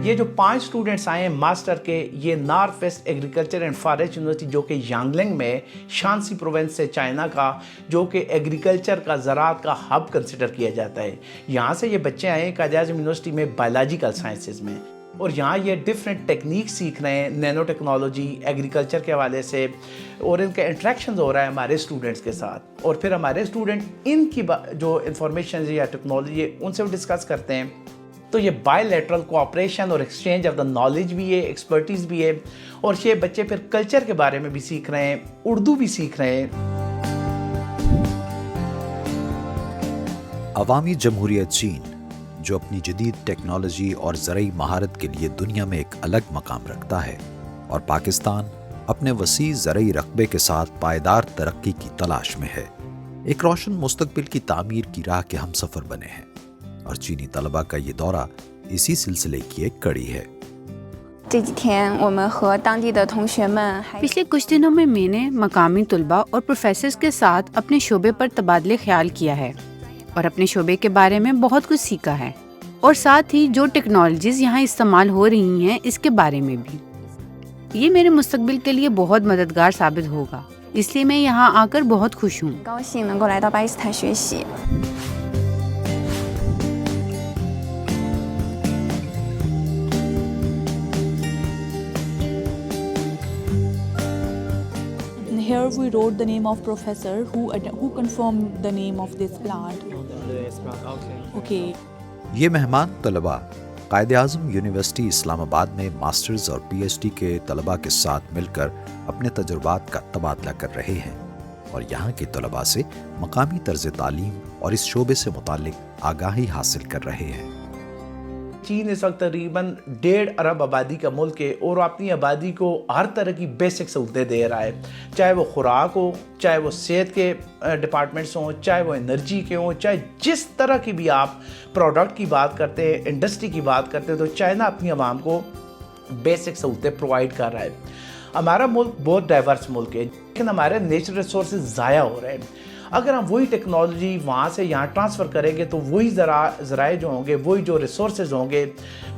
یہ جو 5 اسٹوڈنٹس آئے ہیں ماسٹر کے، یہ north west agriculture and forest university جو کہ یانگلنگ میں شانسی پروونس ہے چائنا کا، جو کہ ایگریکلچر کا زراعت کا ہب کنسیڈر کیا جاتا ہے. یہاں سے یہ بچے آئے ہیں قائد اعظم یونیورسٹی میں بایولوجیکل سائنسز میں، اور یہاں یہ ڈفرینٹ ٹیکنیک سیکھ رہے ہیں نینو ٹیکنالوجی ایگریکلچر کے حوالے سے، اور ان کا انٹریکشنز ہو رہا ہے ہمارے اسٹوڈنٹس کے ساتھ. اور پھر ہمارے اسٹوڈنٹ ان کی جو انفارمیشن یا ٹیکنالوجی ہے ان سے ڈسکس کرتے ہیں. تو یہ بائی لیٹرل کوآپریشن اور ایکسچینج آف دا نالج بھی ہے، ایکسپرٹیز بھی ہے، اور یہ بچے پھر کلچر کے بارے میں بھی سیکھ رہے ہیں، اردو بھی سیکھ رہے ہیں. عوامی جمہوریہ چین جو اپنی جدید ٹیکنالوجی اور زرعی مہارت کے لیے دنیا میں ایک الگ مقام رکھتا ہے، اور پاکستان اپنے وسیع زرعی رقبے کے ساتھ پائیدار ترقی کی تلاش میں ہے، ایک روشن مستقبل کی تعمیر کی راہ کے ہم سفر بنے ہیں، اور چینی طلباء کا یہ دورہ اسی سلسلے کی ایک کڑی ہے. پچھلے کچھ دنوں میں نے مقامی طلباء اور پروفیسرز کے ساتھ اپنے شعبے پر تبادلے خیال کیا ہے، اور اپنے شعبے کے بارے میں بہت کچھ سیکھا ہے، اور ساتھ ہی جو ٹیکنالوجیز یہاں استعمال ہو رہی ہیں اس کے بارے میں بھی. یہ میرے مستقبل کے لیے بہت مددگار ثابت ہوگا، اس لیے میں یہاں آ کر بہت خوش ہوں. Here we wrote the name of professor who confirmed the name of this plant. Okay. یہ مہمان طلباء قائد اعظم یونیورسٹی اسلام آباد میں ماسٹرز اور پی ایچ ڈی کے طلباء کے ساتھ مل کر اپنے تجربات کا تبادلہ کر رہے ہیں، اور یہاں کے طلباء سے مقامی طرز تعلیم اور اس شعبے سے متعلق آگاہی حاصل کر رہے ہیں. چین اس وقت تقریباً 1.5 ارب آبادی کا ملک ہے، اور اپنی آبادی کو ہر طرح کی بیسک سہولتیں دے رہا ہے، چاہے وہ خوراک ہو، چاہے وہ صحت کے ڈپارٹمنٹس ہوں، چاہے وہ انرجی کے ہوں، چاہے جس طرح کی بھی آپ پروڈکٹ کی بات کرتے ہیں، انڈسٹری کی بات کرتے ہیں، تو چائنا اپنی عوام کو بیسک سہولتیں پرووائڈ کر رہا ہے. ہمارا ملک بہت ڈائیورس ملک ہے، لیکن ہمارے نیچرل ریسورسز ضائع ہو رہے ہیں. اگر ہم وہی ٹیکنالوجی وہاں سے یہاں ٹرانسفر کریں گے تو وہی ذرائع جو ہوں گے، وہی جو ریسورسز ہوں گے،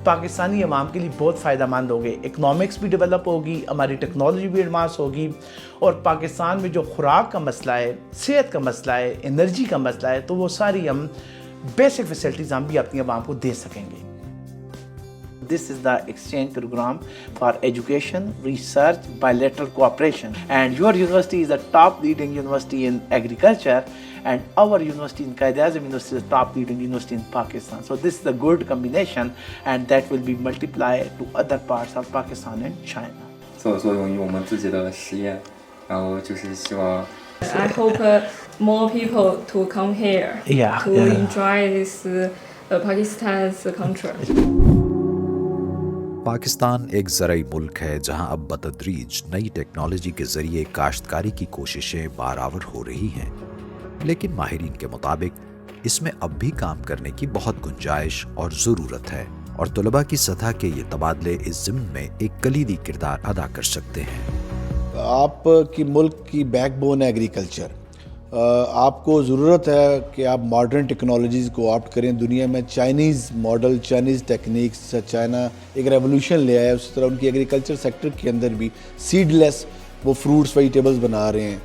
پاکستانی عوام کے لیے بہت فائدہ مند ہوں گے. اکنامکس بھی ڈیولپ ہوگی، ہماری ٹیکنالوجی بھی ایڈوانس ہوگی، اور پاکستان میں جو خوراک کا مسئلہ ہے، صحت کا مسئلہ ہے، انرجی کا مسئلہ ہے، تو وہ ساری ہم بیسک فیسلٹیز ہم بھی اپنی عوام کو دے سکیں گے. This is the exchange program for education, research, bilateral cooperation. And your university is the top leading university in agriculture, and our university in Qaid Azam University is the top leading university in Pakistan. So this is a good combination, and that will be multiplied to other parts of Pakistan and China. 作用于我们自己的实验，然后就是希望。I hope more people to come here to enjoy this Pakistan's culture. Pakistan ایک زرعی ملک ہے جہاں اب بتدریج نئی technology کے ذریعے کاشتکاری کی کوششیں بارآور ہو رہی ہیں، لیکن ماہرین کے مطابق اس میں اب بھی کام کرنے کی بہت گنجائش اور ضرورت ہے، اور طلباء کی سطح کے یہ تبادلے اس ضمن میں ایک کلیدی کردار ادا کر سکتے ہیں. آپ کی ملک کی بیک بون ہے ایگریکلچر. آپ کو ضرورت ہے کہ آپ ماڈرن ٹیکنالوجیز کو آپٹ کریں. دنیا میں Chinese model, Chinese techniques, China ایک ریولوشن لے آیا، اسی طرح ان کی ایگریکلچر سیکٹر کے اندر بھی سیڈ لیس وہ فروٹس ویجیٹیبلز بنا رہے ہیں.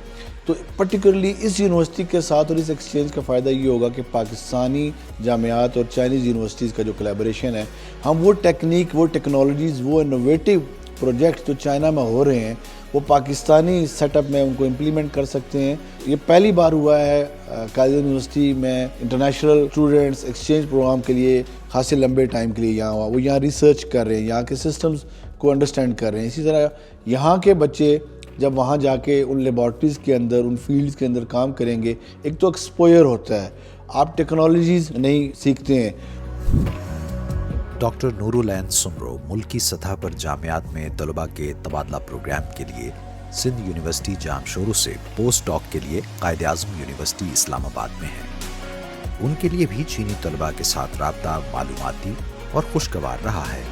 تو پرٹیکولرلی اس یونیورسٹی کے ساتھ اور اس ایکسچینج کا فائدہ یہ ہوگا کہ پاکستانی جامعات اور چائنیز یونیورسٹیز کا جو کلیبریشن ہے، ہم وہ ٹیکنیک، وہ ٹیکنالوجیز، وہ انوویٹیو پروجیکٹ جو چائنا میں ہو رہے ہیں وہ پاکستانی سیٹ اپ میں ان کو امپلیمنٹ کر سکتے ہیں. یہ پہلی بار ہوا ہے قائد اعظم یونیورسٹی میں انٹرنیشنل اسٹوڈنٹس ایکسچینج پروگرام کے لیے خاصے لمبے ٹائم کے لیے یہاں ہوا. وہ یہاں ریسرچ کر رہے ہیں، یہاں کے سسٹمز کو انڈرسٹینڈ کر رہے ہیں. اسی طرح یہاں کے بچے جب وہاں جا کے ان لیبارٹریز کے اندر، ان فیلڈز کے اندر کام کریں گے، ایک تو ایکسپوئر ہوتا ہے، آپ ٹیکنالوجیز نہیں سیکھتے ہیں. ڈاکٹر نور العین سمرو ملکی سطح پر جامعات میں طلباء کے تبادلہ پروگرام کے لیے سندھ یونیورسٹی جام شورو سے پوسٹ ڈاک کے لیے قائد اعظم یونیورسٹی اسلام آباد میں ہیں. ان کے لیے بھی چینی طلباء کے ساتھ رابطہ معلوماتی اور خوشگوار رہا ہے.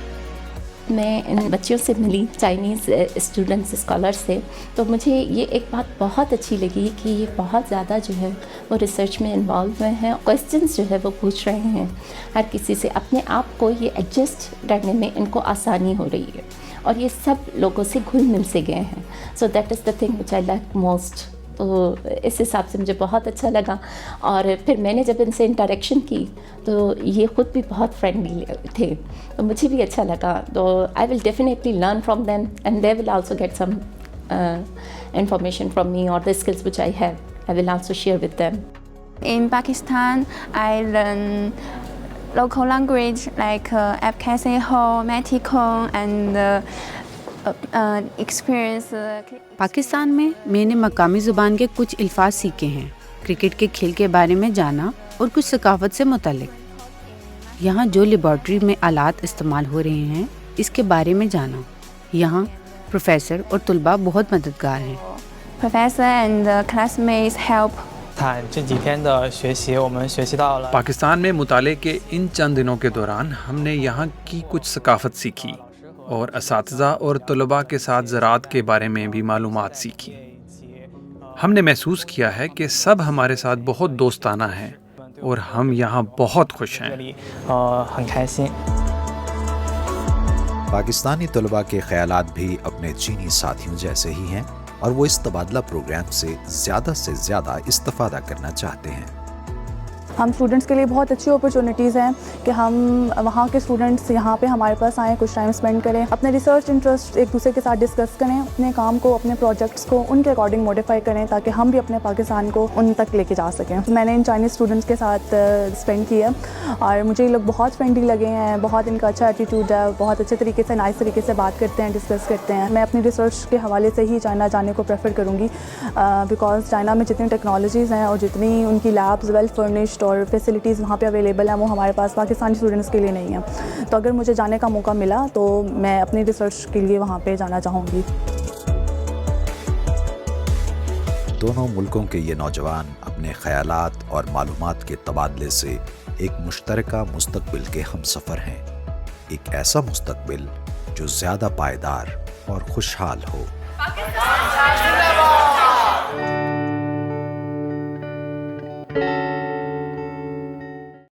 میں ان بچوں سے ملی چائنیز اسٹوڈنٹس اسکالر سے، تو مجھے یہ ایک بات بہت اچھی لگی کہ یہ بہت زیادہ جو ہے وہ ریسرچ میں انوالو ہوئے ہیں، کویسچنس جو ہے وہ پوچھ رہے ہیں ہر کسی سے، اپنے آپ کو یہ ایڈجسٹ کرنے میں ان کو آسانی ہو رہی ہے، اور یہ سب لوگوں سے گھل مل سے گئے ہیں. So that is the thing which I like most. تو اس حساب سے مجھے بہت اچھا لگا. اور پھر میں نے جب ان سے انٹریکشن کی تو یہ خود بھی بہت فرینڈلی تھے، تو مجھے بھی اچھا لگا. تو I will definitely learn from them and they will also get some information from me اور the skills which I have I will also share with them. In Pakistan, I learn local language like Abkhazio, Mexico, and experience. Pakistan میں میں نے مقامی زبان کے کچھ الفاظ سیکھے ہیں، کرکٹ کے کھیل کے بارے میں جانا اور کچھ ثقافت سے متعلق. یہاں جو لیبارٹری میں آلات استعمال ہو رہے ہیں اس کے بارے میں جانا. یہاں پروفیسر اور طلباء بہت مددگار ہیں. Professor and classmates help. Pakistan میں مطالعے کے ان چند دنوں کے دوران ہم نے یہاں کی کچھ ثقافت سیکھی اور اساتذہ اور طلباء کے ساتھ زراعت کے بارے میں بھی معلومات سیکھی. ہم نے محسوس کیا ہے کہ سب ہمارے ساتھ بہت دوستانہ ہیں اور ہم یہاں بہت خوش ہیں. پاکستانی طلباء کے خیالات بھی اپنے چینی ساتھیوں جیسے ہی ہیں اور وہ اس تبادلہ پروگرام سے زیادہ استفادہ کرنا چاہتے ہیں. ہم اسٹوڈنٹس کے لیے بہت اچھی اپرچونیٹیز ہیں کہ ہم وہاں کے اسٹوڈنٹس یہاں پہ ہمارے پاس آئیں، کچھ ٹائم اسپینڈ کریں، اپنے ریسرچ انٹرسٹ ایک دوسرے کے ساتھ ڈسکس کریں، اپنے کام کو، اپنے پروجیکٹس کو ان کے اکارڈنگ موڈیفائی کریں تاکہ ہم بھی اپنے پاکستان کو ان تک لے کے جا سکیں. میں نے ان چائنیز اسٹوڈنٹس کے ساتھ اسپینڈ کیا اور مجھے یہ لوگ بہت فرینڈلی لگے ہیں، بہت ان کا اچھا ایٹیٹیوڈ ہے، بہت اچھے طریقے سے نائس طریقے سے بات کرتے ہیں، ڈسکس کرتے ہیں. میں اپنی ریسرچ کے حوالے سے ہی چائنا جانے کو پریفر کروں گی بیکاز چائنا میں جتنی ٹیکنالوجیز ہیں اور جتنی ان کی لیبز ویل فرنشڈ اور فیسلٹیز وہاں پہ اویلیبل ہیں وہ ہمارے پاس پاکستانی اسٹوڈنٹس کے لیے نہیں ہیں. تو اگر مجھے جانے کا موقع ملا تو میں اپنی ریسرچ کے لیے وہاں پہ جانا چاہوں گی. دونوں ملکوں کے یہ نوجوان اپنے خیالات اور معلومات کے تبادلے سے ایک مشترکہ مستقبل کے ہمسفر ہیں. ایک ایسا مستقبل جو زیادہ پائیدار اور خوشحال ہو.